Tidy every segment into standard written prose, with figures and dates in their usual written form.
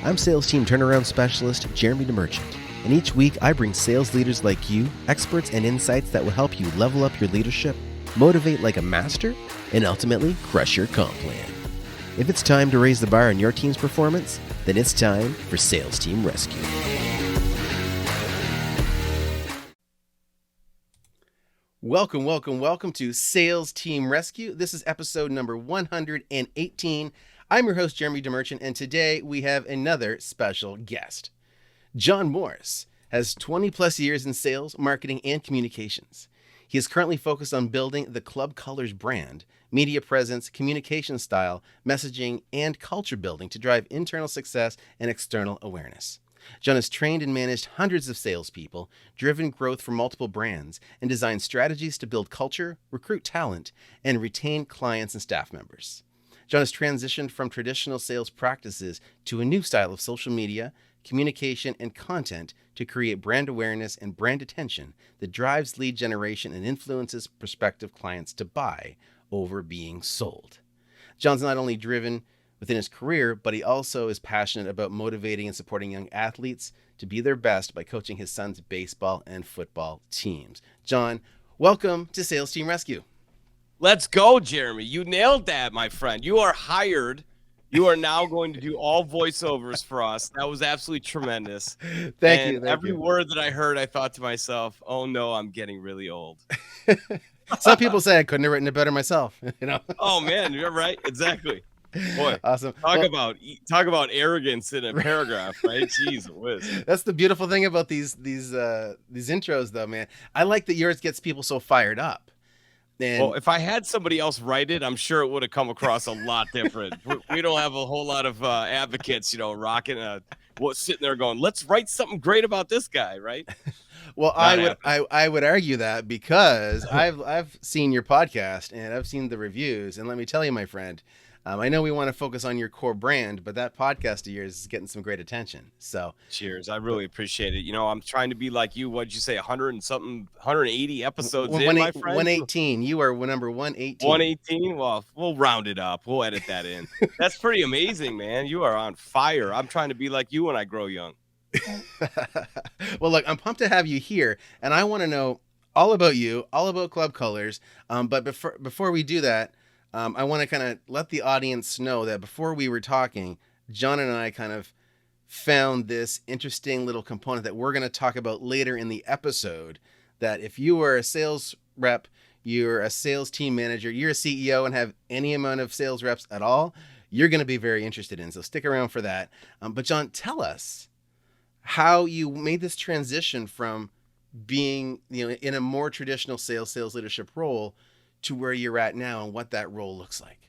I'm Sales Team Turnaround Specialist Jeremy DeMerchant, and each week I bring sales leaders like you, experts and insights that will help you level up your leadership, motivate like a master, and ultimately crush your comp plan. If it's time to raise the bar on your team's performance, then it's time for Sales Team Rescue. Welcome to Sales Team Rescue. This is episode number 118. I'm your host, Jeremy DeMerchant, and today we have another special guest. John Morris has 20 plus years in sales, marketing, and communications. He is currently focused on building the Club Colors brand, media presence, communication style, messaging, and culture building to drive internal success and external awareness. John has trained and managed hundreds of salespeople, driven growth for multiple brands, and designed strategies to build culture, recruit talent, and retain clients and staff members. John has transitioned from traditional sales practices to a new style of social media, communication, and content to create brand awareness and brand attention that drives lead generation and influences prospective clients to buy over being sold. John's not only driven within his career, but he also is passionate about motivating and supporting young athletes to be their best by coaching his son's baseball and football teams. John, welcome to Sales Team Rescue. Let's go, Jeremy. You nailed that, my friend. You are hired. You are now going to do all voiceovers for us. That was absolutely tremendous. Thank you. Every word that I heard, I thought to myself, oh no, I'm getting really old. Some people say I couldn't have written it better myself. Oh man, you're right. Exactly. Boy, awesome. Talk about arrogance in a paragraph, right? Jeez whiz. That's the beautiful thing about these intros, though, man. I like that yours gets people so fired up. Well, if I had somebody else write it, I'm sure it would have come across a lot different. We don't have a whole lot of advocates, rocking sitting there going, let's write something great about this guy, right? Well, I would argue that because I've seen your podcast and I've seen the reviews, and let me tell you, my friend, I know we want to focus on your core brand, but that podcast of yours is getting some great attention. So cheers. I really appreciate it. I'm trying to be like you. What'd you say? 100 and something, 180 episodes in, my friend? 118. You are number 118. 118. Well, we'll round it up. We'll edit that in. That's pretty amazing, man. You are on fire. I'm trying to be like you when I grow young. Well, look, I'm pumped to have you here, and I want to know all about you, all about Club Colors. But before we do that, I want to kind of let the audience know that before we were talking, John and I kind of found this interesting little component that we're going to talk about later in the episode, that if you were a sales rep, you're a sales team manager, you're a CEO and have any amount of sales reps at all, you're going to be very interested in. So stick around for that. But John, tell us how you made this transition from being, in a more traditional sales leadership role to where you're at now and what that role looks like.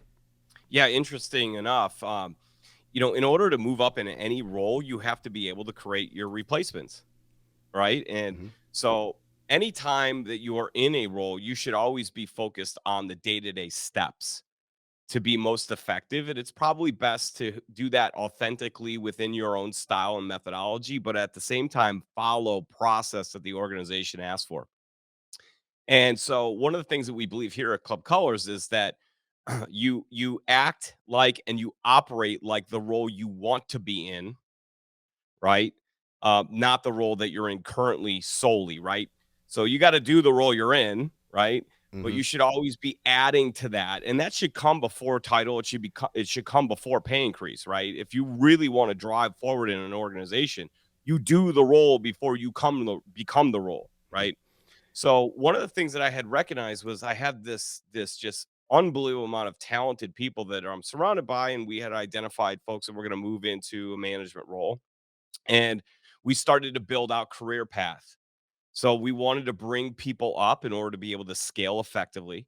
Yeah, interesting enough. In order to move up in any role, you have to be able to create your replacements, right? And so anytime that you are in a role, you should always be focused on the day-to-day steps to be most effective. And it's probably best to do that authentically within your own style and methodology, but at the same time, follow process that the organization asks for. And so one of the things that we believe here at Club Colors is that you act like and you operate like the role you want to be in, right? Not the role that you're in currently solely, right? So you got to do the role you're in, right? But you should always be adding to that, and that should come before title. It should come before pay increase, right? If you really want to drive forward in an organization, you do the role before you become the role, right? So one of the things that I had recognized was I had this just unbelievable amount of talented people that I'm surrounded by, and we had identified folks that were going to move into a management role, and we started to build out career path. So we wanted to bring people up in order to be able to scale effectively.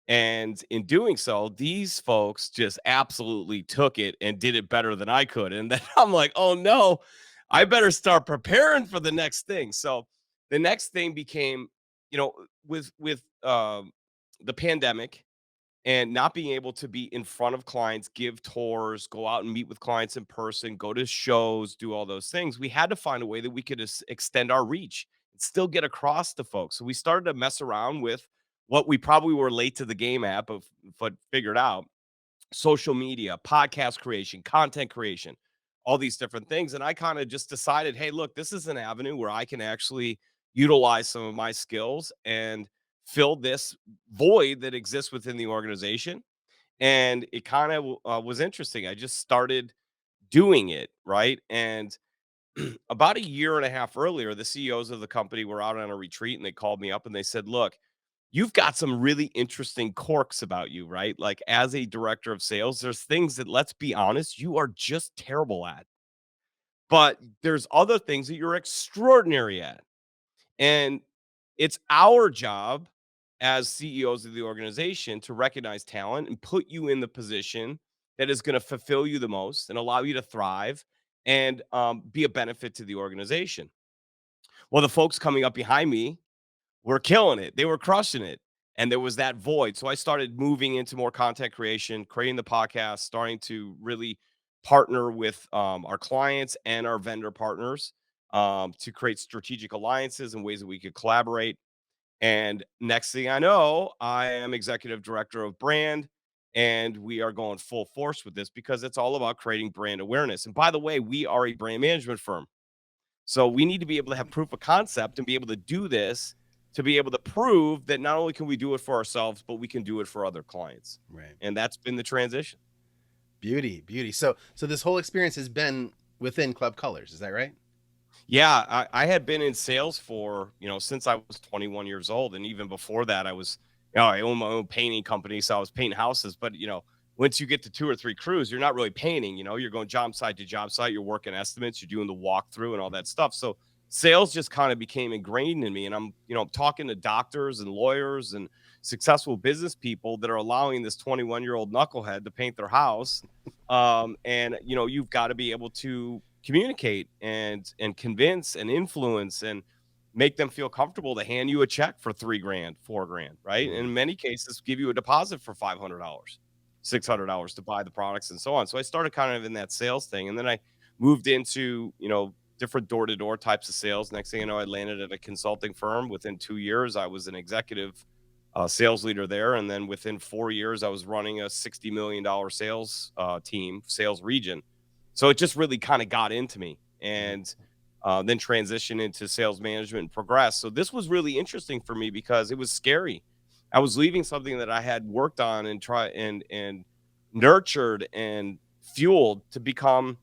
And in doing so, these folks just absolutely took it and did it better than I could. And then I'm like, oh no, I better start preparing for the next thing. So the next thing became, with the pandemic and not being able to be in front of clients, give tours, go out and meet with clients in person, go to shows, do all those things, we had to find a way that we could extend our reach and still get across to folks. So we started to mess around with what we probably were late to the game at, but figured out: social media, podcast creation, content creation. all these different things. And I kind of just decided, hey, look, this is an avenue where I can actually utilize some of my skills and fill this void that exists within the organization. And it kind of was interesting. I just started doing it, right? And about a year and a half earlier, the CEOs of the company were out on a retreat and they called me up and they said, look, you've got some really interesting quirks about you, right? Like as a director of sales, there's things that, let's be honest, you are just terrible at. But there's other things that you're extraordinary at. And it's our job as CEOs of the organization to recognize talent and put you in the position that is going to fulfill you the most and allow you to thrive and be a benefit to the organization. Well, the folks coming up behind me were killing it. They were crushing it. And there was that void. So I started moving into more content creation, creating the podcast, starting to really partner with our clients and our vendor partners to create strategic alliances and ways that we could collaborate. And next thing I know, I am executive director of brand. And we are going full force with this because it's all about creating brand awareness. And by the way, we are a brand management firm. So we need to be able to have proof of concept and be able to do this to be able to prove that not only can we do it for ourselves, but we can do it for other clients. Right. And that's been the transition. Beauty. So this whole experience has been within Club Colors. Is that right? Yeah, I had been in sales for, since I was 21 years old. And even before that, I own my own painting company. So I was painting houses. But, once you get to 2 or 3 crews, you're not really painting, you're going job site to job site. You're working estimates. You're doing the walkthrough and all that stuff. So sales just kind of became ingrained in me. And I'm talking to doctors and lawyers and successful business people that are allowing this 21-year-old knucklehead to paint their house. And, you've got to be able to communicate and convince and influence and make them feel comfortable to hand you a check for $3,000, $4,000, right? And in many cases, give you a deposit for $500, $600 to buy the products and so on. So I started kind of in that sales thing. And then I moved into, different door-to-door types of sales. Next thing you know, I landed at a consulting firm. Within 2 years, I was an executive sales leader there. And then within 4 years, I was running a $60 million sales team, sales region. So it just really kind of got into me and then transitioned into sales management and progress. So this was really interesting for me because it was scary. I was leaving something that I had worked on and and nurtured and fueled to become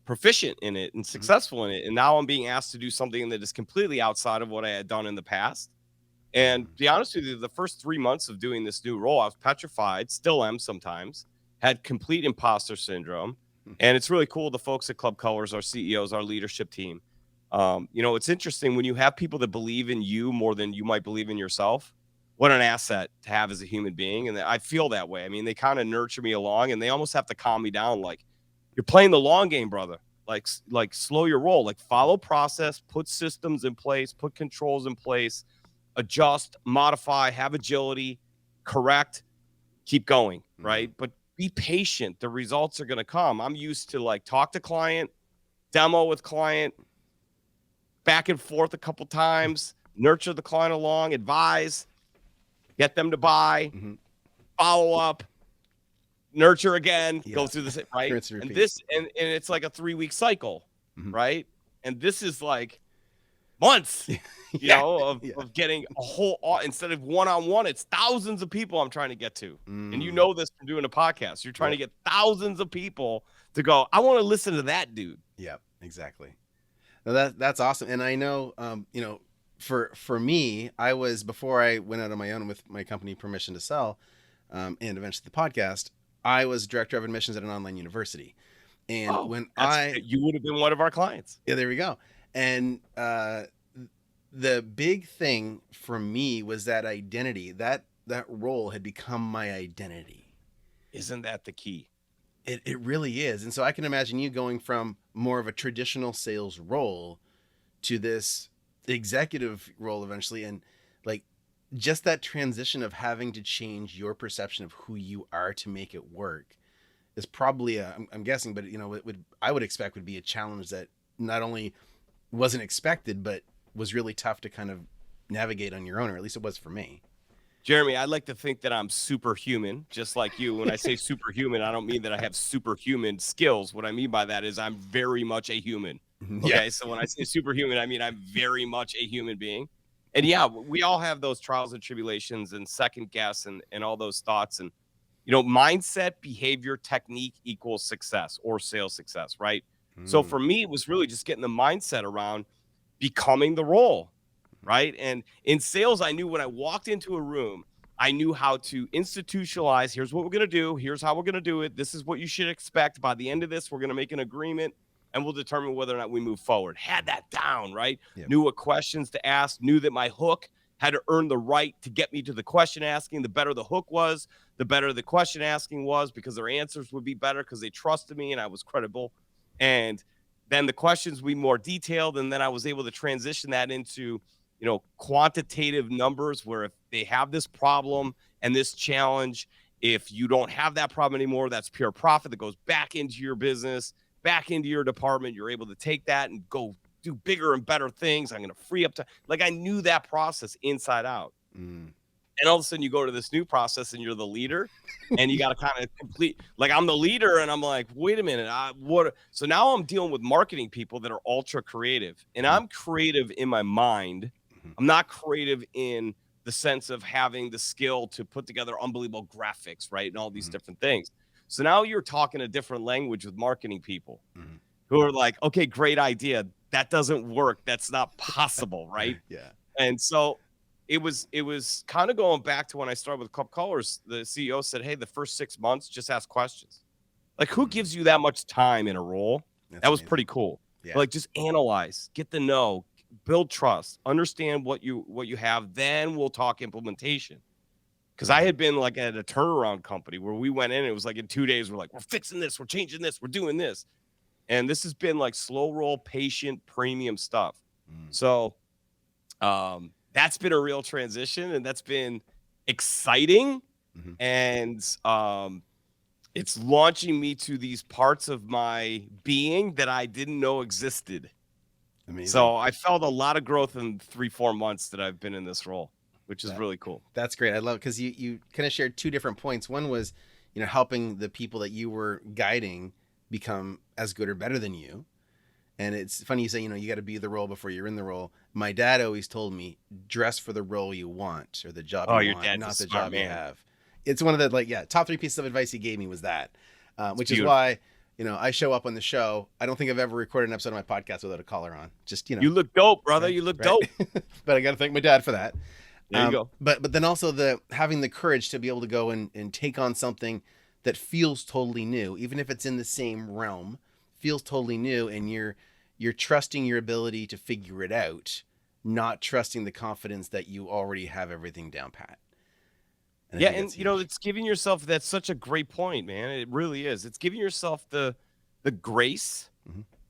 proficient in it and successful in it. And now I'm being asked to do something that is completely outside of what I had done in the past. And to be honest with you, the first 3 months of doing this new role, I was petrified, still am sometimes, had complete imposter syndrome. And it's really cool. The folks at Club Colors, our CEOs, our leadership team, it's interesting when you have people that believe in you more than you might believe in yourself. What an asset to have as a human being. And I feel that way. I mean, they kind of nurture me along and they almost have to calm me down. Like, you're playing the long game, brother. Like slow your roll, like follow process, put systems in place, put controls in place, adjust, modify, have agility, correct, keep going, right? But be patient. The results are going to come. I'm used to like talk to client, demo with client, back and forth a couple times, nurture the client along, advise, get them to buy, follow up, nurture again, go through this, right? And it's like a 3-week cycle, right? And this is like months, of getting a whole, instead of one-on-one, it's thousands of people I'm trying to get to. And this from doing a podcast. You're trying to get thousands of people to go, I want to listen to that dude. Yep, exactly. No, that's awesome. And I know, for me, before I went out on my own with my company Permission to Sell, and eventually the podcast, I was director of admissions at an online university. And you would have been one of our clients. Yeah, there we go. And the big thing for me was that identity, that role had become my identity. Isn't that the key? It really is. And so I can imagine you going from more of a traditional sales role to this executive role eventually. And like just that transition of having to change your perception of who you are to make it work is probably I'm guessing, but I would expect would be a challenge that not only wasn't expected, but was really tough to kind of navigate on your own, or at least it was for me. Jeremy, I like to think that I'm superhuman, just like you. When I say superhuman, I don't mean that I have superhuman skills. What I mean by that is I'm very much a human. Yeah. Okay. So when I say superhuman, I mean I'm very much a human being. And yeah, we all have those trials and tribulations and second guess and all those thoughts. And, mindset, behavior, technique equals success or sales success, right? So for me, it was really just getting the mindset around becoming the role, right? And in sales, I knew when I walked into a room, I knew how to institutionalize. Here's what we're going to do. Here's how we're going to do it. This is what you should expect. By the end of this, we're going to make an agreement and we'll determine whether or not we move forward. Had that down, right? Yep. Knew what questions to ask, knew that my hook had to earn the right to get me to the question asking. The better the hook was, the better the question asking was, because their answers would be better because they trusted me and I was credible. And then the questions would be more detailed. And then I was able to transition that into, quantitative numbers where if they have this problem and this challenge, if you don't have that problem anymore, that's pure profit that goes back into your business, back into your department. You're able to take that and go do bigger and better things. I'm going to free up time. Like I knew that process inside out. And all of a sudden you go to this new process and you're the leader and you got to kind of complete, like I'm the leader and I'm like, wait a minute. So now I'm dealing with marketing people that are ultra creative and I'm creative in my mind. I'm not creative in the sense of having the skill to put together unbelievable graphics, right? And all these different things. So now you're talking a different language with marketing people who are like, okay, great idea. That doesn't work. That's not possible, right? Yeah. And so it was kind of going back to when I started with Club Colors. The CEO said, hey, the first 6 months, just ask questions. Like who gives you that much time in a role? That was pretty cool. Yeah. Like just analyze, get to know, build trust, understand what you have. Then we'll talk implementation. Because I had been like at a turnaround company where we went in and it was like in 2 days, we're like, we're fixing this, we're changing this, we're doing this. And this has been like slow roll, patient, premium stuff. So that's been a real transition and that's been exciting. And it's launching me to these parts of my being that I didn't know existed. Amazing. So I felt a lot of growth in 3-4 months that I've been in this role, which is really cool. That's great. I love it because you kind of shared two different points. One was, helping the people that you were guiding become as good or better than you. And it's funny you say, you got to be the role before you're in the role. My dad always told me, dress for the role you want or the job you want, not the job you have. It's one of the top 3 pieces of advice he gave me was that, which is why, I show up on the show. I don't think I've ever recorded an episode of my podcast without a collar on. Just, You look dope, brother. Right, you look dope. But I got to thank my dad for that. There you go. But then also having the courage to be able to go and take on something that feels totally new, even if it's in the same realm, feels totally new, and you're trusting your ability to figure it out, not trusting the confidence that you already have everything down pat. And it's giving yourself, that's such a great point, man. It really is. It's giving yourself the grace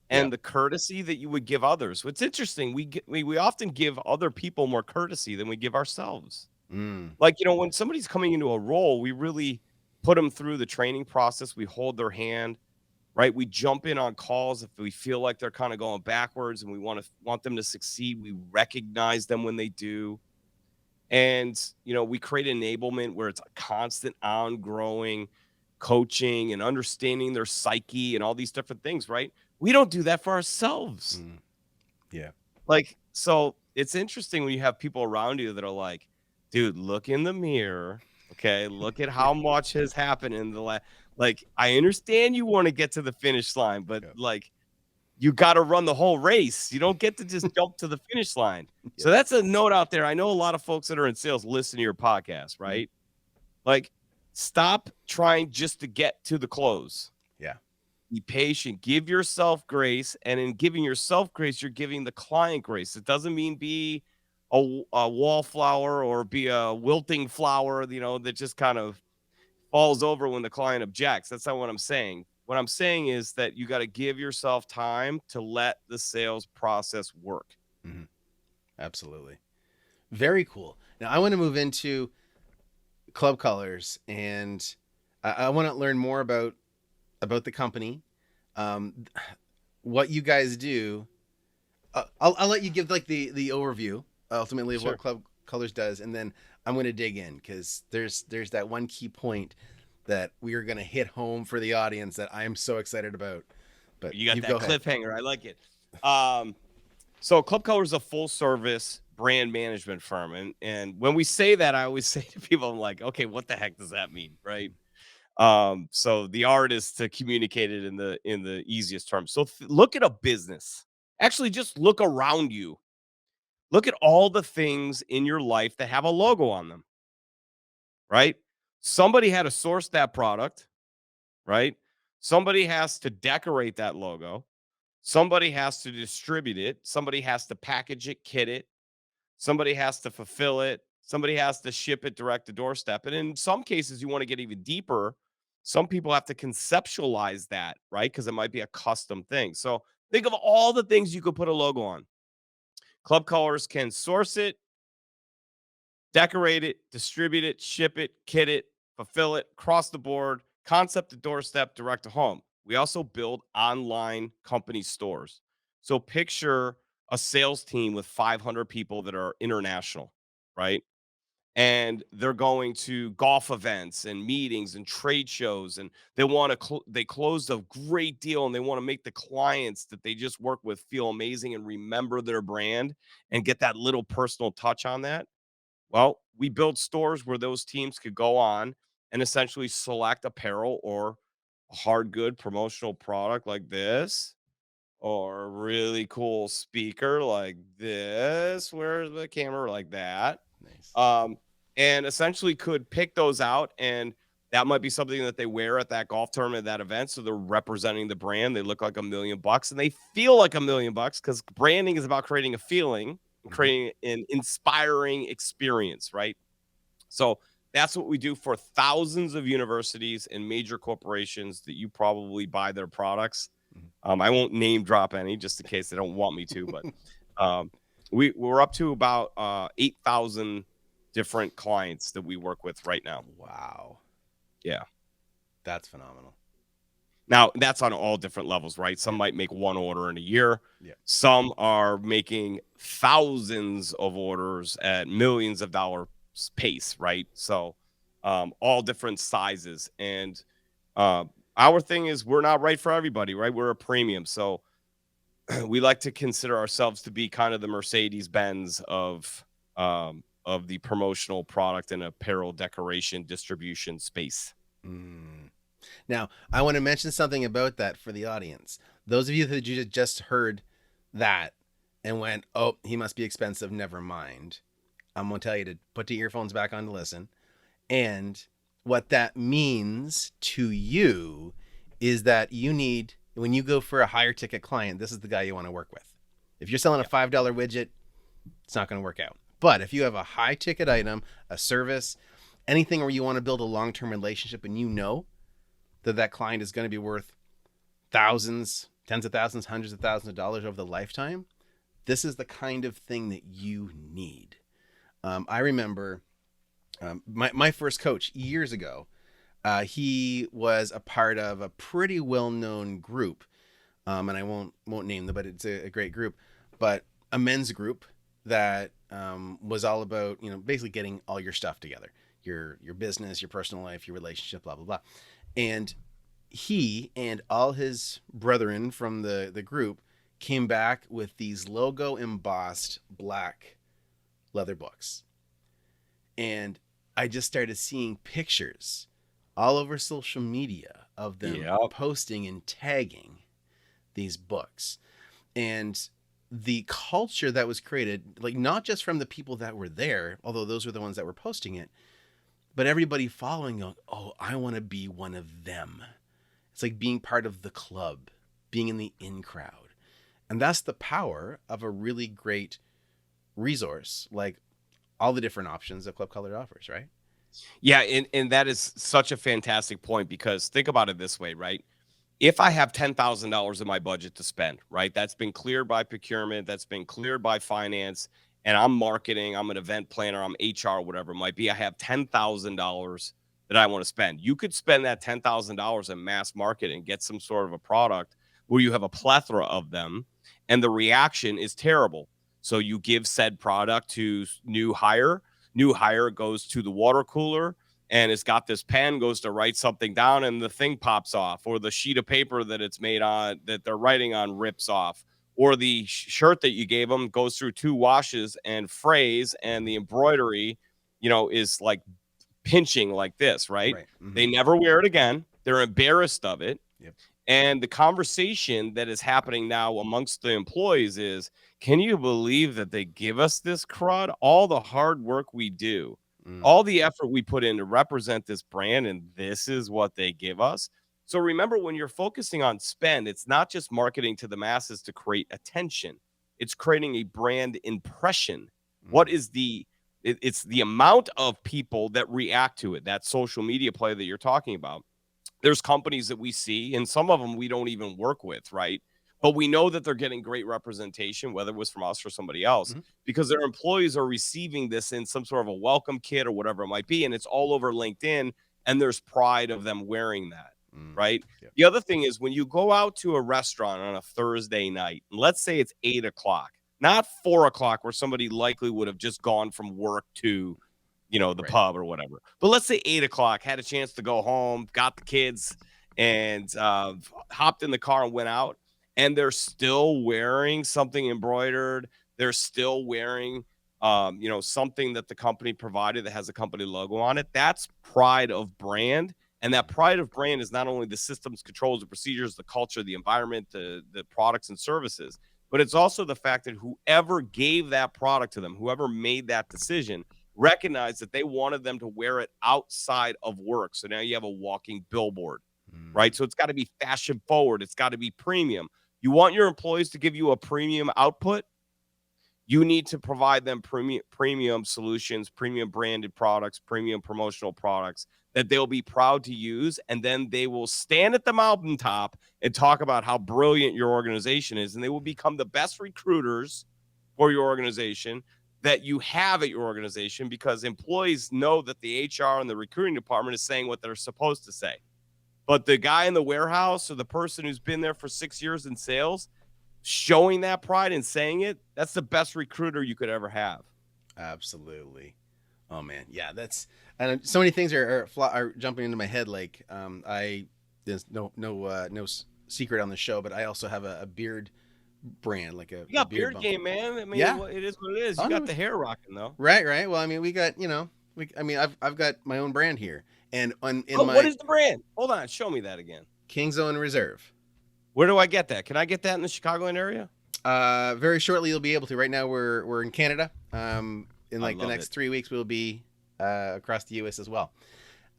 and the courtesy that you would give others. What's interesting, we often give other people more courtesy than we give ourselves. Like, when somebody's coming into a role, we really put them through the training process. We hold their hand, right? We jump in on calls if we feel like they're kind of going backwards and we want them to succeed. We recognize them when they do. And, we create enablement where it's a constant ongoing coaching and understanding their psyche and all these different things, right? We don't do that for ourselves. Yeah. Like, so it's interesting when you have people around you that are like, dude, look in the mirror. Okay. Look at how much has happened in the last, like, I understand you want to get to the finish line, but like, you got to run the whole race. You don't get to just jump to the finish line. So that's a note out there. I know a lot of folks that are in sales listen to your podcast, right? Like, stop trying just to get to the close. Yeah. Be patient. Give yourself grace. And in giving yourself grace, you're giving the client grace. It doesn't mean be a wallflower or be a wilting flower, that just kind of falls over when the client objects. That's not what I'm saying. What I'm saying is that you got to give yourself time to let the sales process work. Absolutely. Very cool. Now I want to move into Club Colors, and I want to learn more about the company, what you guys do. I'll let you give like the overview ultimately of what Club Colors does, and then I'm going to dig in because there's that one key point that we are going to hit home for the audience that I am so excited about. But You got you go that ahead. cliffhanger. I like it. So Club Color is a full service brand management firm. And when we say that, I always say to people, I'm like, okay, what the heck does that mean? Right. So the art is to communicate it in the easiest terms. So look at a business. Actually, just look around you. Look at all the things in your life that have a logo on them, right? Somebody had to source that product, right? Somebody has to decorate that logo. Somebody has to distribute it. Somebody has to package it, kit it. Somebody has to fulfill it. Somebody has to ship it direct to doorstep. And in some cases, you want to get even deeper. Some people have to conceptualize that, right? Because it might be a custom thing. So think of all the things you could put a logo on. Club Colors can source it, decorate it, distribute it, ship it, kit it, fulfill it, across the board, concept to doorstep, direct to home. We also build online company stores. So picture a sales team with 500 people that are international, right? And they're going to golf events and meetings and trade shows, and they want to they closed a great deal, and they want to make the clients that they just work with feel amazing and remember their brand and get that little personal touch on that. Well, we built stores where those teams could go on and essentially select apparel or a hard good promotional product like this, or a really cool speaker like this. Where's the camera like that? Nice. Um, and essentially could pick those out, and that might be something that they wear at that golf tournament, that event. So they're representing the brand. They look like $1,000,000 and they feel like $1,000,000 because branding is about creating a feeling, Mm-hmm. creating an inspiring experience, right? So that's what we do for thousands of universities and major corporations that you probably buy their products. I won't name drop any just in case they don't want me to, but um, we're up to about 8,000 different clients that we work with right now. Wow, Yeah. that's phenomenal. Now that's on all different levels, right? Some Yeah, might make one order in a year. yeah. Some are making thousands of orders at millions of dollar pace, right? So all different sizes. And uh, our thing is we're not right for everybody, right? We're a premium. So we like to consider ourselves to be kind of the Mercedes Benz of the promotional product and apparel decoration distribution space. Mm. Now, I want to mention something about that for the audience. Those of you that you just heard that and went, "Oh, he must be expensive." Never mind. I'm gonna tell you to put the earphones back on to listen. And what that means to you is that you need, when you go for a higher ticket client, this is the guy you want to work with. If you're selling a $5 widget, it's not going to work out. But if you have a high ticket item, a service, anything where you want to build a long term relationship and you know that that client is going to be worth thousands, tens of thousands, hundreds of thousands of dollars over the lifetime, this is the kind of thing that you need. I remember my first coach years ago. He was a part of a pretty well known group, and I won't name them, but it's a great group, but a men's group that was all about basically getting all your stuff together, your business, your personal life, your relationship, blah blah blah, and he and all his brethren from the group came back with these logo embossed black leather books. And I just started seeing pictures all over social media of them Yep. posting and tagging these books. And the culture that was created, like not just from the people that were there, although those were the ones that were posting it, but everybody following going, "Oh, I want to be one of them." It's like being part of the club, being in the in crowd. And that's the power of a really great resource, like all the different options that Club Color offers, right? Yeah, and that is such a fantastic point because think about it this way, right? If I have $10,000 in my budget to spend, right? That's been cleared by procurement, that's been cleared by finance, and I'm marketing, I'm an event planner, I'm HR, whatever it might be. I have $10,000 that I want to spend. You could spend that $10,000 in mass market and get some sort of a product where you have a plethora of them and the reaction is terrible. So you give said product to new hire, new hire goes to the water cooler and it's got this pen, goes to write something down, and the thing pops off, or the sheet of paper that it's made on, that they're writing on, rips off, or the shirt that you gave them goes through 2 washes and frays, and the embroidery, is like pinching like this, right? Right. They never wear it again. They're embarrassed of it. Yep. And the conversation that is happening now amongst the employees is, can you believe that they give us this crud? All the hard work we do, all the effort we put in to represent this brand, and this is what they give us. So remember, when you're focusing on spend, it's not just marketing to the masses to create attention. It's creating a brand impression. What is it's the amount of people that react to it, that social media play that you're talking about. There's companies that we see, and some of them we don't even work with, right? But we know that they're getting great representation, whether it was from us or somebody else, because their employees are receiving this in some sort of a welcome kit or whatever it might be, and it's all over LinkedIn, and there's pride of them wearing that, right? Yep. The other thing is, when you go out to a restaurant on a Thursday night, and let's say it's 8:00, not 4:00, where somebody likely would have just gone from work to the pub or whatever. But let's say 8:00, had a chance to go home, got the kids, and hopped in the car and went out, and they're still wearing something embroidered. They're still wearing, something that the company provided that has a company logo on it. That's pride of brand. And that pride of brand is not only the systems, controls, the procedures, the culture, the environment, the products and services, but it's also the fact that whoever gave that product to them, whoever made that decision, recognize that they wanted them to wear it outside of work. So now you have a walking billboard, right? So it's got to be fashion forward. It's got to be premium. You want your employees to give you a premium output? You need to provide them premium solutions, premium branded products, premium promotional products that they'll be proud to use. And then they will stand at the mountaintop and talk about how brilliant your organization is. And they will become the best recruiters for your organization that you have at your organization, because employees know that the HR and the recruiting department is saying what they're supposed to say. But the guy in the warehouse or the person who's been there for 6 years in sales, showing that pride and saying it, that's the best recruiter you could ever have. Absolutely. Oh man. Yeah, that's, and so many things are jumping into my head. Like, there's no secret on the show, but I also have a beard brand, like You got beard beard game, man. I mean, yeah, it is what it is. You got the hair rocking though. Right. Well, I mean, we got, I've got my own brand here, and what is the brand? Hold on, show me that again. King's Own Reserve. Where do I get that? Can I get that in the Chicagoland area? Very shortly you'll be able to. Right now we're in Canada. In like the next 3 weeks we'll be across the U.S. as well.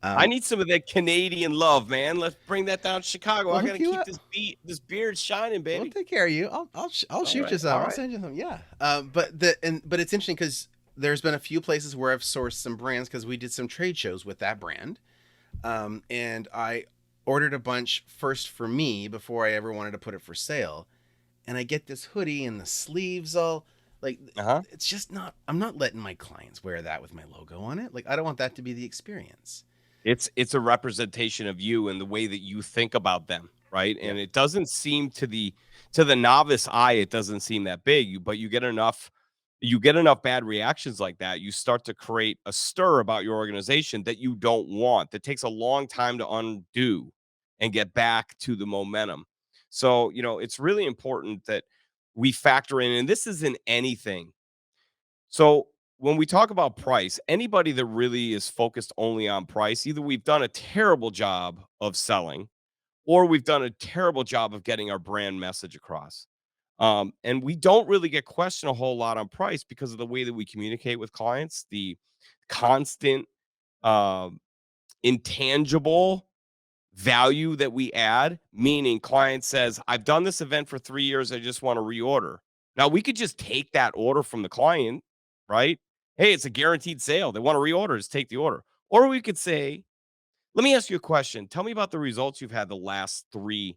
I need some of that Canadian love, man. Let's bring that down to Chicago. I gotta keep this beard shining, baby. I'll take care of you. I'll shoot you some. I'll send you some. Yeah. But it's interesting because there's been a few places where I've sourced some brands because we did some trade shows with that brand, and I ordered a bunch first for me before I ever wanted to put it for sale, and I get this hoodie and the sleeves all like it's just not. I'm not letting my clients wear that with my logo on it. Like, I don't want that to be the experience. It's a representation of you and the way that you think about them, right? And it doesn't seem to the novice eye, it doesn't seem that big, but you get enough bad reactions like that, you start to create a stir about your organization that you don't want, that takes a long time to undo and get back to the momentum. So, it's really important that we factor in, and this isn't anything. So when we talk about price, anybody that really is focused only on price, either we've done a terrible job of selling or we've done a terrible job of getting our brand message across. And we don't really get questioned a whole lot on price because of the way that we communicate with clients, the constant, intangible value that we add, meaning client says, I've done this event for 3 years. I just want to reorder. Now we could just take that order from the client, right? Hey, it's a guaranteed sale. They want to reorder. Just take the order. Or we could say, let me ask you a question. Tell me about the results you've had the last 3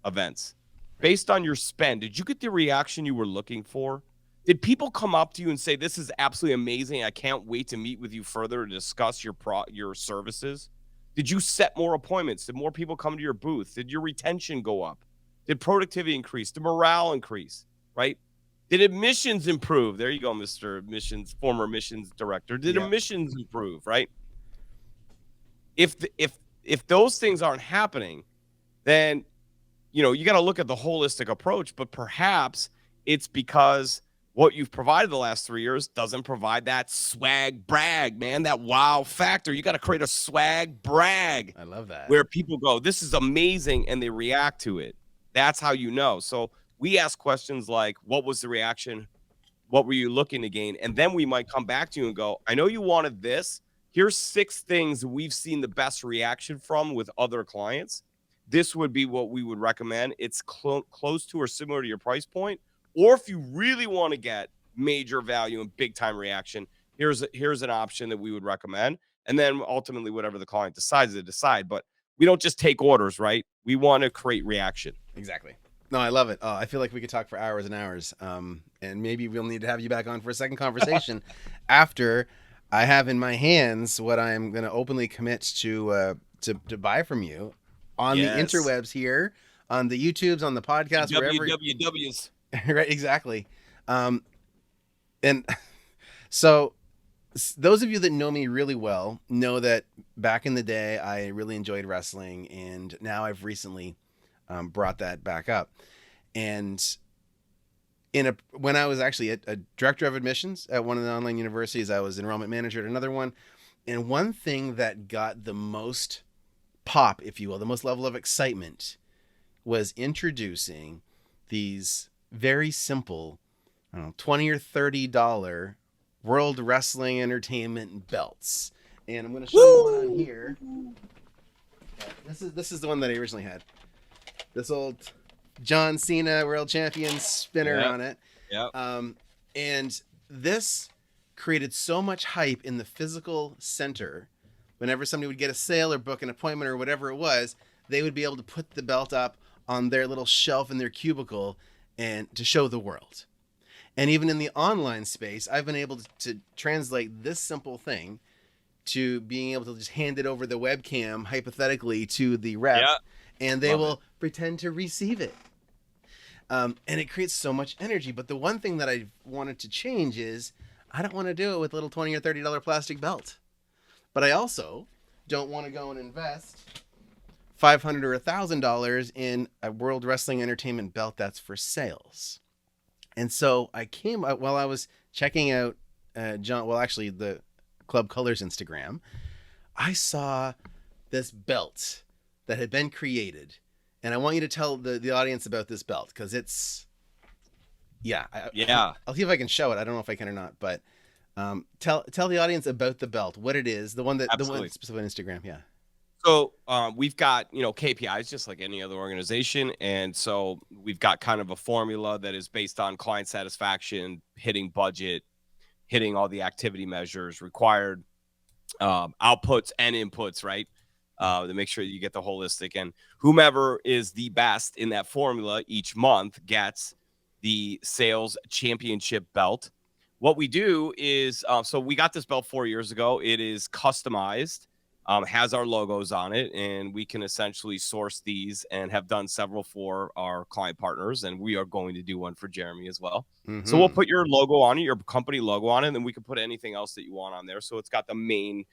events. Based on your spend, did you get the reaction you were looking for? Did people come up to you and say, this is absolutely amazing. I can't wait to meet with you further to discuss your services? Did you set more appointments? Did more people come to your booth? Did your retention go up? Did productivity increase? Did morale increase? Right? Did admissions improve? There you go, Mr. Admissions, former admissions director. Did admissions improve, right? If those things aren't happening, then you got to look at the holistic approach, but perhaps it's because what you've provided the last 3 years doesn't provide that swag brag, man, that wow factor. You got to create a swag brag. I love that. Where people go, this is amazing, and they react to it. That's how you know. So we ask questions like, what was the reaction? What were you looking to gain? And then we might come back to you and go, I know you wanted this. Here's 6 things we've seen the best reaction from with other clients. This would be what we would recommend. It's close to or similar to your price point. Or if you really want to get major value and big time reaction, here's an option that we would recommend. And then ultimately, whatever the client decides to decide. But we don't just take orders, right? We want to create reaction. Exactly. No, I love it. Oh, I feel like we could talk for hours and hours. And maybe we'll need to have you back on for a second conversation after I have in my hands what I'm going to openly commit to buy from you on the interwebs here, on the YouTubes, on the podcast, wherever. WWWs. Right, exactly. And so those of you that know me really well know that back in the day, I really enjoyed wrestling, and now I've recently brought that back up. And when I was actually a director of admissions at one of the online universities, I was enrollment manager at another one. And one thing that got the most pop, if you will, the most level of excitement, was introducing these very simple, $20 or $30 World Wrestling Entertainment belts. And I'm going to show you one on here. This is the one that I originally had. This old John Cena World Champion spinner on it. And this created so much hype in the physical center. Whenever somebody would get a sale or book an appointment or whatever it was, they would be able to put the belt up on their little shelf in their cubicle and to show the world. And even in the online space, I've been able to translate this simple thing to being able to just hand it over the webcam, hypothetically, to the rep, and they will pretend to receive it. And it creates so much energy. But the one thing that I wanted to change is I don't want to do it with a little $20 or $30 plastic belt. But I also don't want to go and invest $500 or $1,000 in a World Wrestling Entertainment belt that's for sales. And so I came while I was checking out the Club Colors Instagram, I saw this belt that had been created. And I want you to tell the audience about this belt, because it's, I'll see if I can show it. I don't know if I can or not, but tell the audience about the belt, what it is, the one specifically on Instagram. So we've got, KPIs just like any other organization. And so we've got kind of a formula that is based on client satisfaction, hitting budget, hitting all the activity measures required, outputs and inputs, right? To make sure you get the holistic, and whomever is the best in that formula each month gets the sales championship belt. What we do is, so we got this belt 4 years ago. It is customized, has our logos on it, and we can essentially source these and have done several for our client partners. And we are going to do one for Jeremy as well. Mm-hmm. So we'll put your logo on it, your company logo on it, and then we can put anything else that you want on there. So it's got the main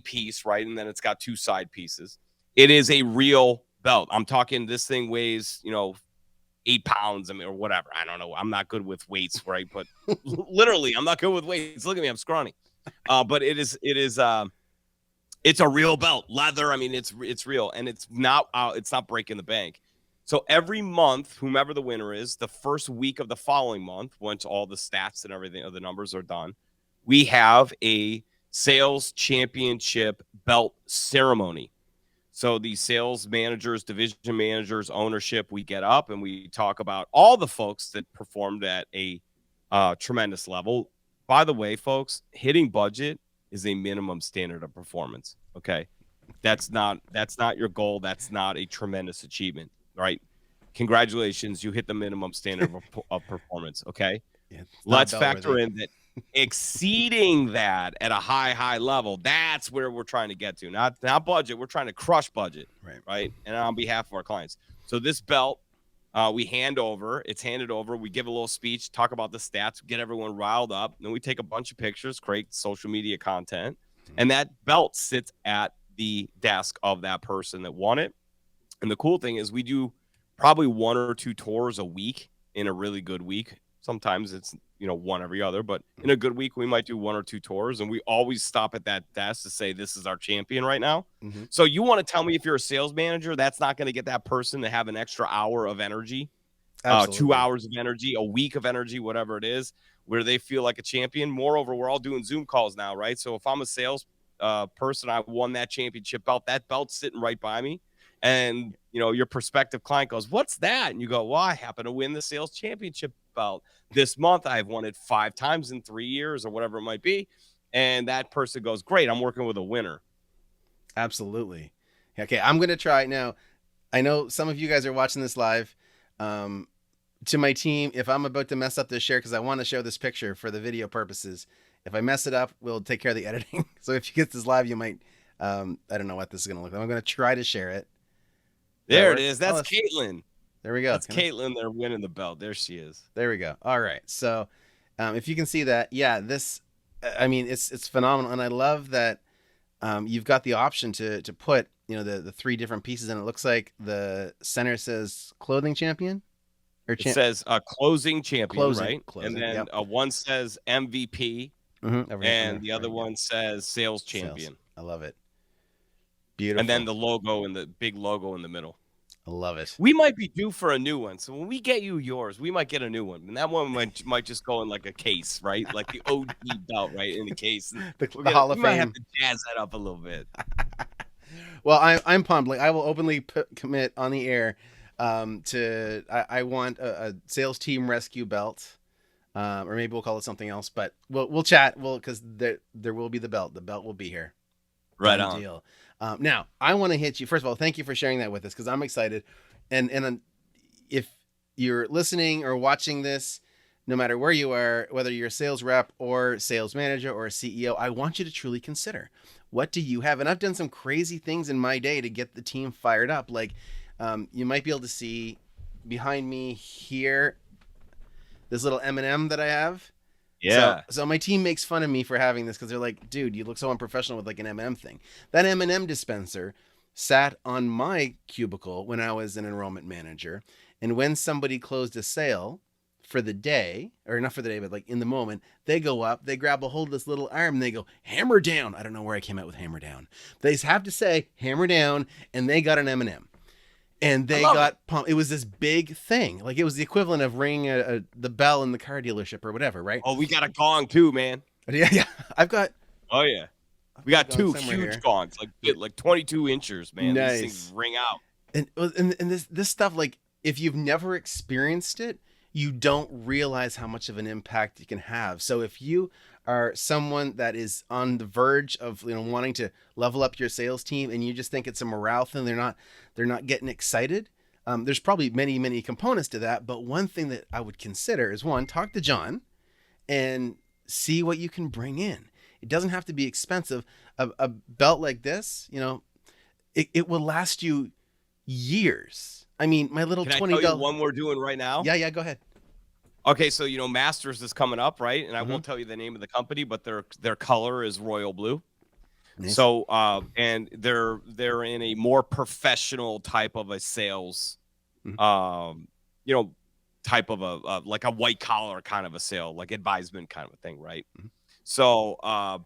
piece, right? And then it's got 2 side pieces. It is a real belt. I'm talking, this thing weighs, 8 pounds, or whatever. I don't know. I'm not good with weights, right? But literally, I'm not good with weights. Look at me, I'm scrawny. But it's a real belt, leather. I mean, it's real, and it's not breaking the bank. So every month, whomever the winner is, the first week of the following month, once all the stats and everything, the numbers are done, we have a sales championship belt ceremony. So the sales managers, division managers, ownership, we get up and we talk about all the folks that performed at a tremendous level. By the way, folks, hitting budget is a minimum standard of performance. Okay. That's not your goal. That's not a tremendous achievement, right? Congratulations. You hit the minimum standard of performance. Okay. Yeah, let's factor in that exceeding that at a high level. That's where we're trying to get to. Not budget. We're trying to crush budget. Right. And on behalf of our clients. So this belt We hand over, it's handed over. We give a little speech, talk about the stats, get everyone riled up. Then we take a bunch of pictures, create social media content, and that belt sits at the desk of that person that won it. And the cool thing is we do probably 1 or 2 tours a week in a really good week. Sometimes it's, one every other, but in a good week, we might do 1 or 2 tours. And we always stop at that desk to say, this is our champion right now. Mm-hmm. So you want to tell me if you're a sales manager, that's not going to get that person to have an extra hour of energy, 2 hours of energy, a week of energy, whatever it is, where they feel like a champion. Moreover, we're all doing Zoom calls now, right? So if I'm a sales person, I won that championship belt, that belt's sitting right by me. And, your prospective client goes, what's that? And you go, well, I happen to win the sales championship belt this month. I've won it 5 times in 3 years or whatever it might be. And that person goes, great, I'm working with a winner. Absolutely. Okay, I'm going to try it now. I know some of you guys are watching this live. To my team, if I'm about to mess up this share, because I want to show this picture for the video purposes, if I mess it up, we'll take care of the editing. So if you get this live, you might, I don't know what this is going to look like. I'm going to try to share it. There it is. That's Caitlin. There we go. That's Caitlin. They're winning the belt. There she is. There we go. All right. So if you can see that, yeah, this, I mean, it's phenomenal. And I love that you've got the option to put, the 3 different pieces. And it looks like the center says clothing champion. It says closing champion, right? Closing, and then one says MVP, and the other one says sales champion. I love it. Beautiful. And then the logo and the big logo in the middle. I love it. We might be due for a new one. So when we get you yours, we might get a new one. And that one might just go in like a case, right? Like the OG belt, right? In the case. The Hall of Fame. We might have to jazz that up a little bit. Well, I'm pumped. Like, I will openly commit on the air I want a sales team rescue belt. Or maybe we'll call it something else, but we'll chat. Because there will be the belt. The belt will be here. Right on. Deal. Now, I want to hit you. First of all, thank you for sharing that with us, because I'm excited. And if you're listening or watching this, no matter where you are, whether you're a sales rep or sales manager or a CEO, I want you to truly consider, what do you have? And I've done some crazy things in my day to get the team fired up. Like, you might be able to see behind me here, this little M&M that I have. Yeah. So my team makes fun of me for having this, because they're like, dude, you look so unprofessional with like an M&M thing. That M&M dispenser sat on my cubicle when I was an enrollment manager. And when somebody closed a sale for the day, or not for the day, but like in the moment, they go up, they grab a hold of this little arm, and they go, hammer down. I don't know where I came out with hammer down. They have to say hammer down, and they got an M&M. And they got pumped. It was this big thing. Like, it was the equivalent of ringing the bell in the car dealership or whatever, right? Oh, we got a gong too, man. Yeah. I've got. Oh yeah, we got 2 huge here. gongs, like 22 inches, man. Nice. These things ring out. And this stuff, like, if you've never experienced it, you don't realize how much of an impact you can have. So if you are someone that is on the verge of, wanting to level up your sales team, and you just think it's a morale thing, they're not getting excited. There's probably many components to that, but one thing that I would consider is, one, talk to John and see what you can bring in. It doesn't have to be expensive. A belt like this, it will last you years. I mean, my little $20. Can I tell you one we're doing right now? Yeah, go ahead. Okay, so Masters is coming up, right? And I won't tell you the name of the company, but their color is royal blue. Nice. So and they're in a more professional type of a sales type of a like a white collar kind of a sale, like advisement kind of a thing, right? So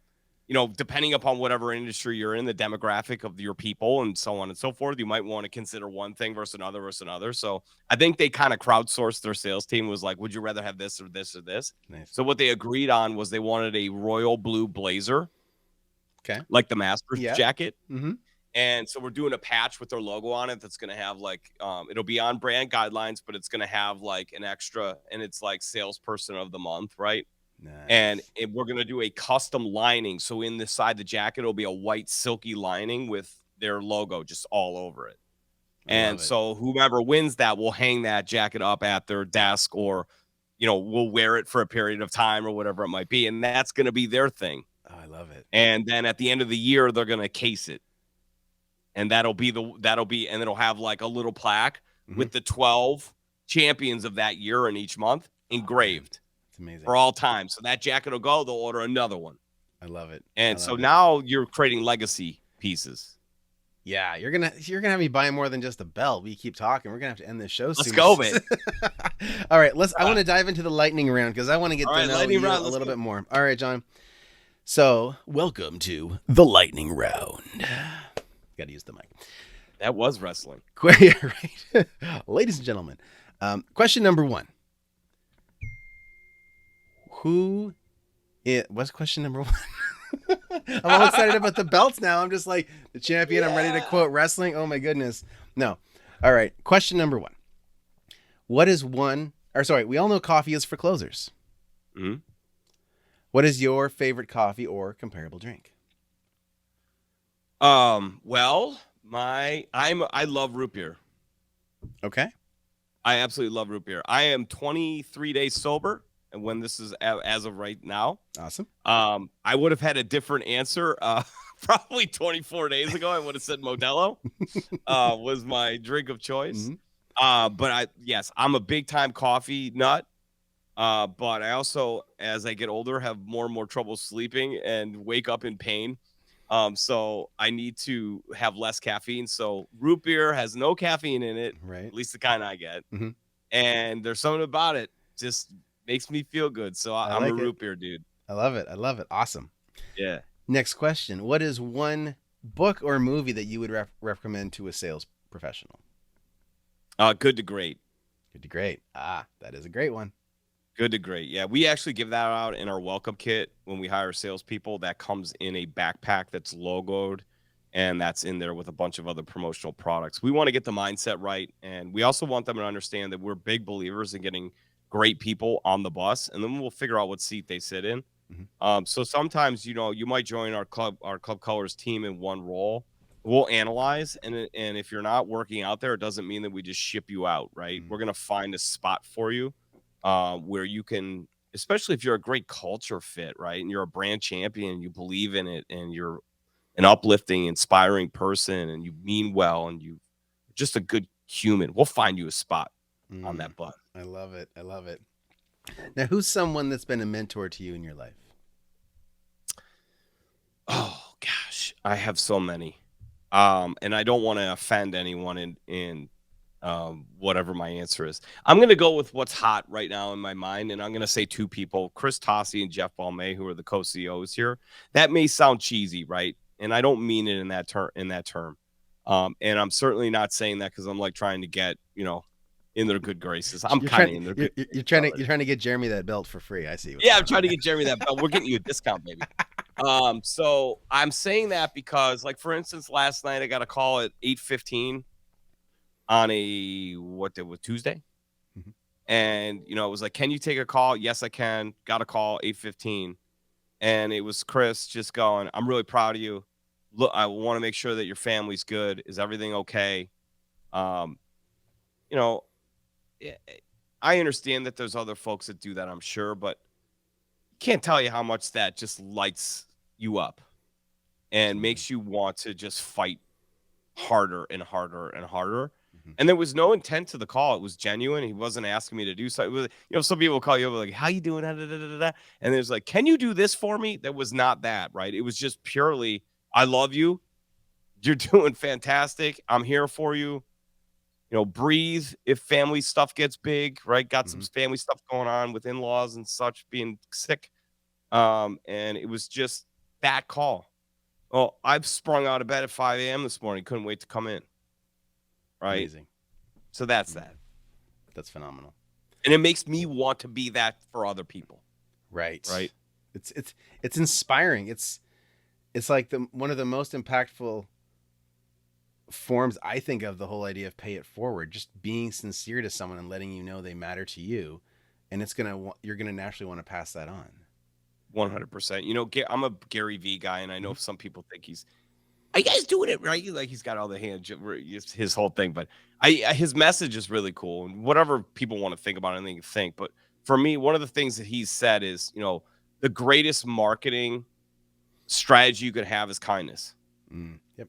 depending upon whatever industry you're in, the demographic of your people and so on and so forth, you might want to consider one thing versus another. So I think they kind of crowdsourced their sales team, was like, would you rather have this or this or this? Nice. So what they agreed on was they wanted a royal blue blazer. Okay. Like the Masters jacket. Mm-hmm. And so we're doing a patch with their logo on it that's going to have like, it'll be on brand guidelines, but it's going to have like an extra, and it's like salesperson of the month, right? Nice. And we're going to do a custom lining. So in the side of the jacket, it'll be a white silky lining with their logo just all over it. And so whoever wins that will hang that jacket up at their desk, or, we'll wear it for a period of time or whatever it might be. And that's going to be their thing. Oh, I love it. And then at the end of the year, they're going to case it. And and it'll have like a little plaque with the 12 champions of that year and each month engraved It's amazing. for all time. So that jacket will go, they'll order another one. I love it. And so now you're creating legacy pieces. Yeah, you're gonna have me buying more than just a belt. We keep talking. We're gonna have to end this show soon. Let's go, man. All right, I want to dive into the lightning round because I want to get to know you a little bit more. All right, John. So, welcome to the lightning round. Got to use the mic. That was wrestling. Right. Ladies and gentlemen, question number 1. What's question number 1? I'm all excited about the belts now. I'm just like the champion. Yeah. I'm ready to quote wrestling. Oh my goodness. No. All right. Question number 1. We all know coffee is for closers. Mm-hmm. What is your favorite coffee or comparable drink? Well, I love root beer. Okay. I absolutely love root beer. I am 23 days sober. And when this is as of right now, awesome. I would have had a different answer. Probably 24 days ago, I would have said Modelo was my drink of choice. Mm-hmm. But I'm a big time coffee nut. But I also, as I get older, have more and more trouble sleeping and wake up in pain. So I need to have less caffeine. So root beer has no caffeine in it, right? At least the kind I get. Mm-hmm. And there's something about it just makes me feel good. So I'm a root beer dude. I love it. Awesome. Yeah. Next question. What is one book or movie that you would recommend to a sales professional? Good to Great. Good to Great. That is a great one. Good to Great. Yeah, we actually give that out in our welcome kit when we hire salespeople. That comes in a backpack that's logoed, and that's in there with a bunch of other promotional products. We want to get the mindset right, and we also want them to understand that we're big believers in getting great people on the bus, and then we'll figure out what seat they sit in. Mm-hmm. So sometimes, you might join our club colors team in one role. We'll analyze, and if you're not working out there, it doesn't mean that we just ship you out, right? Mm-hmm. We're going to find a spot for you where you can, especially if you're a great culture fit, right? And you're a brand champion, you believe in it, and you're an uplifting, inspiring person, and you mean well, and you're just a good human. We'll find you a spot on that bus. I love it. Now, who's someone that's been a mentor to you in your life? Oh gosh, I have so many. And I don't want to offend anyone in whatever my answer is. I'm going to go with what's hot right now in my mind, and I'm going to say 2 people, Chris Tossi and Jeff Balmain, who are the co-CEOs here. That may sound cheesy, right? And I don't mean it in that term. And I'm certainly not saying that because I'm like trying to get, in their good graces. I'm kind of in their good You're trying to get Jeremy that belt for free. I see. Yeah, I'm trying to get Jeremy that belt. We're getting you a discount, baby. So I'm saying that because, like, for instance, last night I got a call at 8:15 on Tuesday? Mm-hmm. And, it was like, can you take a call? Yes, I can. Got a call 8:15. And it was Chris just going, I'm really proud of you. Look, I want to make sure that your family's good. Is everything okay? I understand that there's other folks that do that, I'm sure, but can't tell you how much that just lights you up and makes you want to just fight harder and harder and harder. Mm-hmm. And there was no intent to the call. It was genuine. He wasn't asking me to do something. Some people will call you over like, how you doing? And there's like, can you do this for me? That was not that, right? It was just purely, I love you. You're doing fantastic. I'm here for you. Breathe if family stuff gets big, right? Got some family stuff going on with in-laws and such, being sick. And it was just that call. Well, I've sprung out of bed at 5 a.m. this morning. Couldn't wait to come in. Right? Amazing. So that's that. That's phenomenal. And it makes me want to be that for other people. Right. Right. It's inspiring. It's like one of the most impactful forms, I think, of the whole idea of pay it forward. Just being sincere to someone and letting you know they matter to you, and you're gonna naturally want to pass that on. 100%. I'm a Gary V guy, and I know some people think are you guys doing it right? Like, he's got all the hands, his whole thing. But his message is really cool, and whatever people want to think about it, they can think. But for me, one of the things that he's said is, the greatest marketing strategy you could have is kindness. Yep.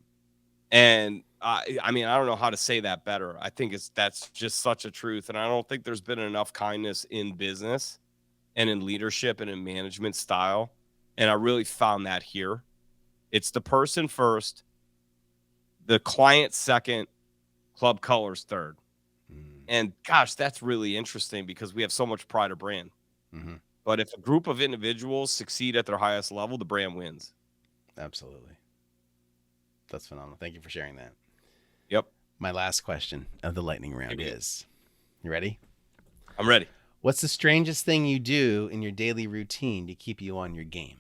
And I mean, I don't know how to say that better. I think that's just such a truth. And I don't think there's been enough kindness in business and in leadership and in management style. And I really found that here. It's the person first, the client second, club colors third. And gosh, that's really interesting because we have so much pride of brand. Mm-hmm. But if a group of individuals succeed at their highest level, the brand wins. Absolutely. That's phenomenal. Thank you for sharing that. Yep. My last question of the lightning round is, you ready? I'm ready. What's the strangest thing you do in your daily routine to keep you on your game?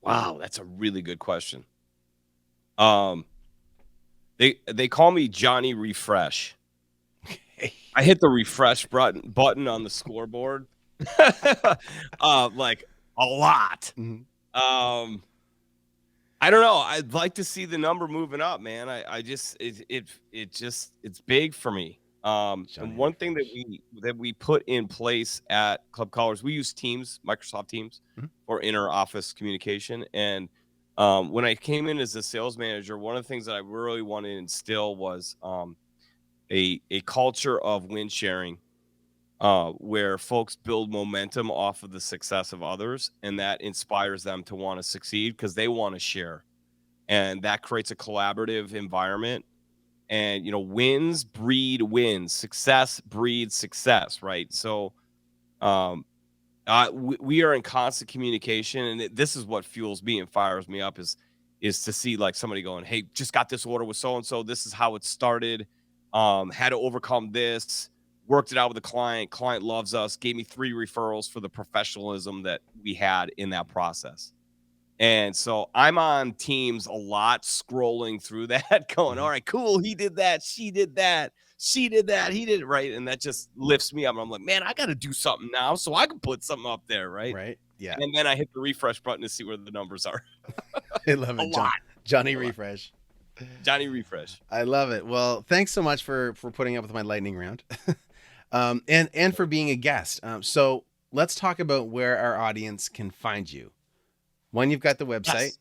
Wow, that's a really good question. They call me Johnny Refresh. I hit the refresh button on the scoreboard, like a lot. Mm-hmm. I don't know. I'd like to see the number moving up, man. I just it's big for me. And one thing that we put in place at Club Colors, we use Teams, Microsoft Teams, for inter-office communication. And when I came in as a sales manager, one of the things that I really wanted to instill was a culture of win sharing, where folks build momentum off of the success of others, and that inspires them to want to succeed because they want to share, and that creates a collaborative environment. And wins breed wins, success breeds success, right? So we are in constant communication, and this is what fuels me and fires me up is to see like somebody going, hey, just got this order with so and so, this is how it started, had to overcome this, worked it out with the client loves us, gave me 3 referrals for the professionalism that we had in that process. And so I'm on Teams a lot, scrolling through that, going, all right, cool. He did that. She did that. She did that. He did it, right. And that just lifts me up. And I'm like, man, I got to do something now so I can put something up there, right? Right. Yeah. And then I hit the refresh button to see where the numbers are. I love it. Johnny Refresh. Johnny Refresh. I love it. Well, thanks so much for putting up with my lightning round, and for being a guest. So let's talk about where our audience can find you. One, you've got the website. Yes.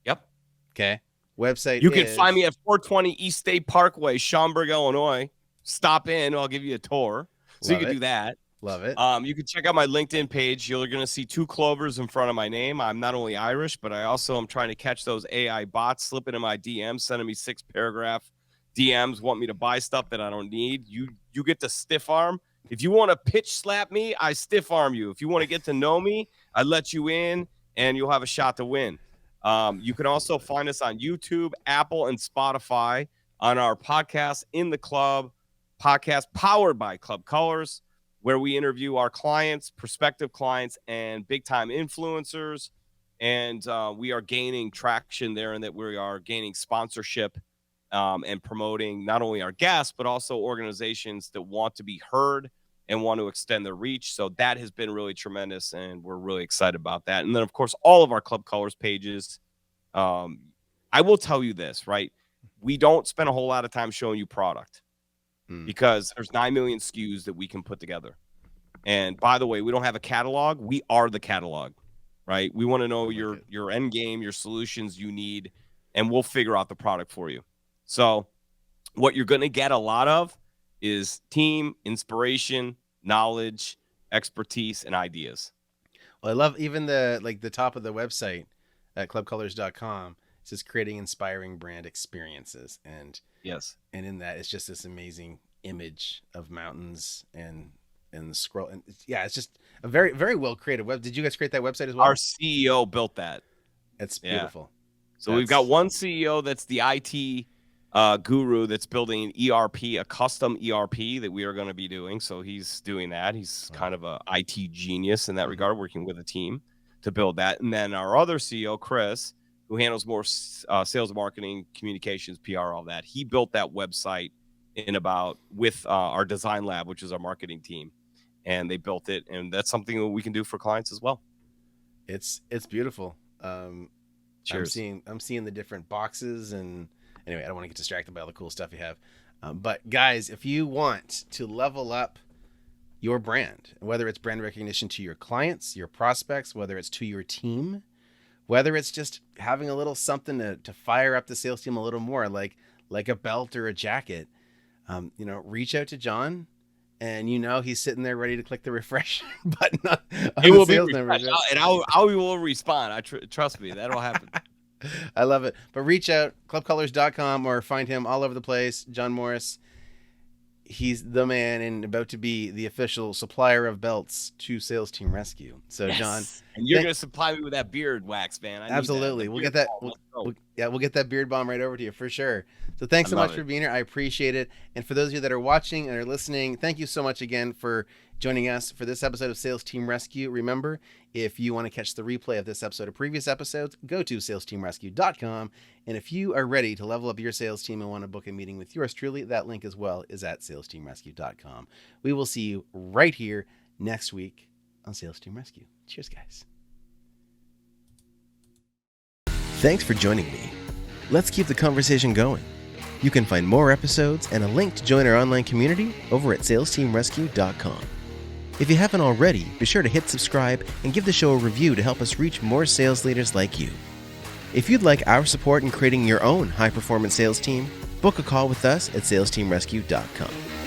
Yep. Okay. Website. You can find me at 420 East State Parkway, Schaumburg, Illinois. Stop in. I'll give you a tour. So you can do that. Love it. You can check out my LinkedIn page. You're going to see 2 clovers in front of my name. I'm not only Irish, but I also am trying to catch those AI bots slipping in my DMs, sending me 6-paragraph DMs, want me to buy stuff that I don't need. You get to stiff arm. If you want to pitch slap me, I stiff arm you. If you want to get to know me, I let you in, and you'll have a shot to win. You can also find us on YouTube, Apple, and Spotify on our podcast, In the Club, podcast powered by Club Colors, where we interview our clients, prospective clients, and big-time influencers. And we are gaining traction there, in that we are gaining sponsorship and promoting not only our guests, but also organizations that want to be heard and want to extend their reach. So that has been really tremendous, and we're really excited about that. And then, of course, all of our Club Colors pages. I will tell you this, right? We don't spend a whole lot of time showing you product because there's 9 million SKUs that we can put together. And by the way, we don't have a catalog. We are the catalog, right? We want to know your end game, your solutions you need, and we'll figure out the product for you. So what you're going to get a lot of is team, inspiration, knowledge, expertise, and ideas. Well, I love even the top of the website at clubcolors.com. It says creating inspiring brand experiences. And yes. And in that, it's just this amazing image of mountains and the scroll. And it's just a very, very well created web. Did you guys create that website as well? Our CEO built that. It's beautiful. So we've got one CEO that's the IT guru that's building an ERP, a custom ERP that we are going to be doing. So he's doing that. He's kind of a IT genius in that regard, working with a team to build that. And then our other CEO, Chris, who handles more sales, marketing, communications, PR, all that. He built that website with our design lab, which is our marketing team, and they built it. And that's something that we can do for clients as well. It's beautiful. Cheers. I'm seeing the different boxes, and anyway, I don't want to get distracted by all the cool stuff you have. But guys, if you want to level up your brand, whether it's brand recognition to your clients, your prospects, whether it's to your team, whether it's just having a little something to fire up the sales team a little more, like a belt or a jacket, reach out to John, and he's sitting there ready to click the refresh button on the sales number. And I will respond. Trust me, that'll happen. I love it. But reach out, clubcolors.com, or find him all over the place. John Morris. He's the man and about to be the official supplier of belts to Sales Team Rescue. So, yes. John, and you're going to supply me with that beard wax, man. Absolutely. We'll get that. We'll get that beard bomb right over to you for sure. So thanks so much for being here. I appreciate it. And for those of you that are watching and are listening, thank you so much again for joining us for this episode of Sales Team Rescue. Remember, if you want to catch the replay of this episode or previous episodes, go to salesteamrescue.com. And if you are ready to level up your sales team and want to book a meeting with yours truly, that link as well is at salesteamrescue.com. We will see you right here next week on Sales Team Rescue. Cheers, guys. Thanks for joining me. Let's keep the conversation going. You can find more episodes and a link to join our online community over at salesteamrescue.com. If you haven't already, be sure to hit subscribe and give the show a review to help us reach more sales leaders like you. If you'd like our support in creating your own high-performance sales team, book a call with us at salesteamrescue.com.